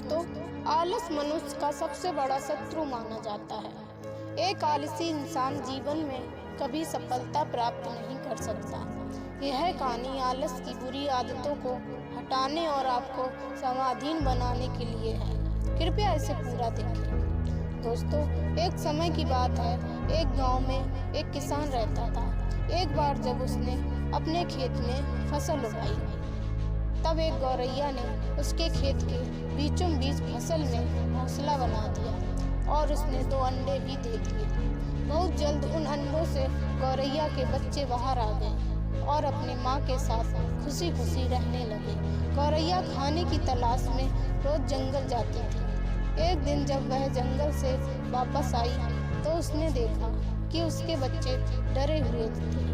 दोस्तों, आलस मनुष्य का सबसे बड़ा शत्रु माना जाता है। एक आलसी इंसान जीवन में कभी सफलता प्राप्त नहीं कर सकता। यह कहानी आलस की बुरी आदतों को हटाने और आपको समाधीन बनाने के लिए है। कृपया इसे पूरा देखें। दोस्तों, एक समय की बात है, एक गांव में एक किसान रहता था। एक बार जब उसने अपने खेत में फसल उगाई, तब एक गौरैया ने उसके खेत के बीचों बीच फसल में घोंसला बना दिया और उसने 2 अंडे भी दे दिए। बहुत जल्द उन अंडों से गौरैया के बच्चे बाहर आ गए और अपनी माँ के साथ खुशी खुशी रहने लगे। गौरैया खाने की तलाश में रोज जंगल जाती थी। एक दिन जब वह जंगल से वापस आई तो उसने देखा कि उसके बच्चे डरे हुए थे।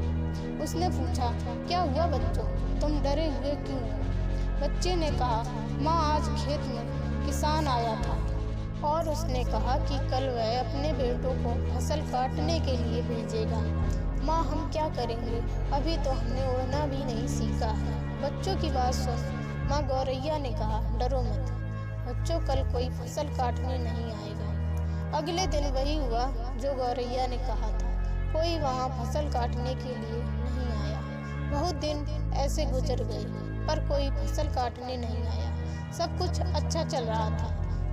उसने पूछा, क्या हुआ बच्चों, तुम डरे हुए क्यों हो? बच्चे ने कहा, माँ, आज खेत में किसान आया था और उसने कहा कि कल वह अपने बेटों को फसल काटने के लिए भेजेगा। माँ, हम क्या करेंगे, अभी तो हमने उड़ना भी नहीं सीखा है। बच्चों की बात सुन माँ गौरैया ने कहा, डरो मत बच्चों, कल कोई फसल काटने नहीं आएगा। अगले दिन वही हुआ जो गौरैया ने कहा था। कोई वहाँ फसल काटने के लिए नहीं आया। बहुत दिन ऐसे गुजर गए पर कोई फसल काटने नहीं आया। सब कुछ अच्छा चल रहा था।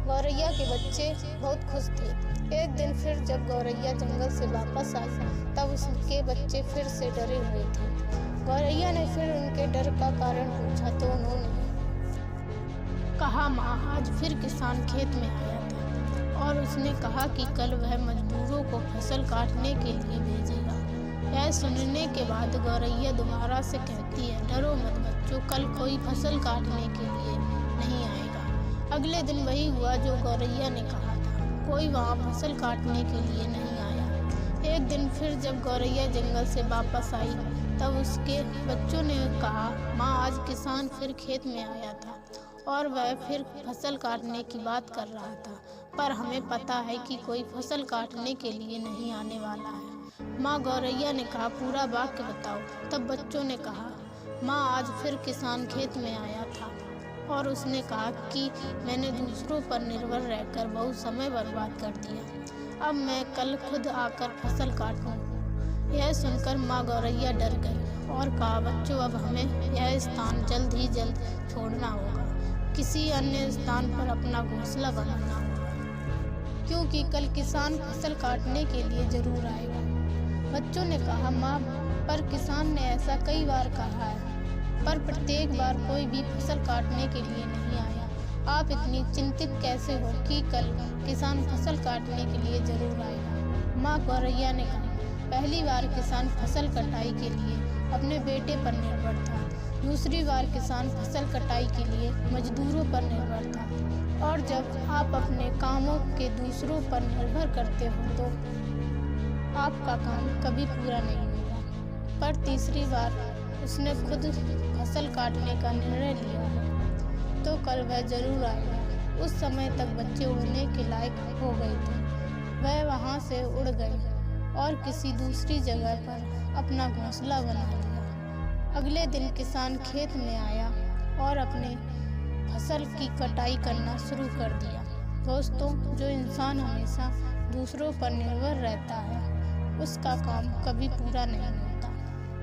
गौरैया के बच्चे बहुत खुश थे। एक दिन फिर जब गौरैया जंगल से वापस आई तब उसके बच्चे फिर से डरे हुए थे। गौरैया ने फिर उनके डर का कारण पूछा तो उन्होंने कहा, माँ, आज फिर किसान खेत में आया था और उसने कहा कि कल वह मजदूरों को फसल काटने के लिए भेजेगा। यह सुनने के बाद गौरैया दोबारा से कहती है, डरो मत बच्चों, कल कोई फसल काटने के लिए नहीं आएगा। अगले दिन वही हुआ जो गौरैया ने कहा था। कोई वहाँ फसल काटने के लिए नहीं आया। एक दिन फिर जब गौरैया जंगल से वापस आई तब उसके बच्चों ने कहा, माँ, आज किसान फिर खेत में आया था और वह फिर फसल काटने की बात कर रहा था, पर हमें पता है कि कोई फसल काटने के लिए नहीं आने वाला है। माँ गौरैया ने कहा, पूरा वाक्य बताओ। तब बच्चों ने कहा, माँ, आज फिर किसान खेत में आया था और उसने कहा कि मैंने दूसरों पर निर्भर रहकर बहुत समय बर्बाद कर दिया। अब मैं कल खुद आकर फसल काटूं। यह सुनकर माँ गौरैया डर गई और कहा, बच्चों, अब हमें यह स्थान जल्द ही जल्द छोड़ना होगा। किसी अन्य स्थान पर अपना घोंसला बनाना होगा, क्योंकि कल किसान फसल काटने के लिए जरूर आएगा। बच्चों ने कहा, माँ, पर किसान ने ऐसा कई बार कहा है, पर प्रत्येक बार कोई भी फसल काटने के लिए नहीं आया। आप इतनी चिंतित कैसे हो कि कल किसान फसल काटने के लिए जरूर आएगा? माँ गौरैया ने कहा, पहली बार किसान फसल कटाई के लिए अपने बेटे पर निर्भर था। दूसरी बार किसान फसल कटाई के लिए मजदूरों पर निर्भर था। और जब आप अपने कामों के दूसरों पर निर्भर करते हो तो आपका काम कभी पूरा नहीं होगा। पर तीसरी बार उसने खुद फसल काटने का निर्णय लिया है तो कल वह जरूर आएगा। उस समय तक बच्चे उड़ने के लायक हो गए थे। वह वहाँ से उड़ गए और किसी दूसरी जगह पर अपना घोंसला बना लिया। अगले दिन किसान खेत में आया और अपने फसल की कटाई करना शुरू कर दिया। दोस्तों, जो इंसान हमेशा दूसरों पर निर्भर रहता है उसका काम कभी पूरा नहीं होता।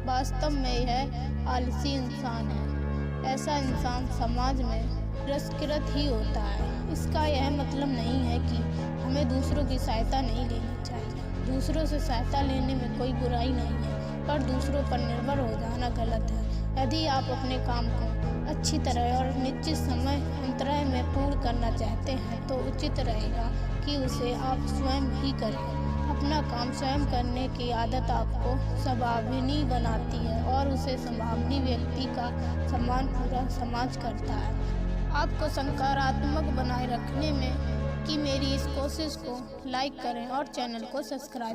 वास्तव में यह आलसी इंसान है। ऐसा इंसान समाज में तिरस्कृत ही होता है। इसका यह मतलब नहीं है कि हमें दूसरों की सहायता नहीं लेनी चाहिए। दूसरों से सहायता लेने में कोई बुराई नहीं है, पर दूसरों पर निर्भर हो जाना गलत है। यदि आप अपने काम को अच्छी तरह और निश्चित समय अंतराल में पूर्ण करना चाहते हैं तो उचित रहेगा कि उसे आप स्वयं ही करें। अपना काम स्वयं करने की आदत आपको स्वाभिमानी बनाती है और उसे स्वाभिमानी व्यक्ति का सम्मान पूरा समाज करता है। आपको सकारात्मक बनाए रखने में कि मेरी इस कोशिश को लाइक करें और चैनल को सब्सक्राइब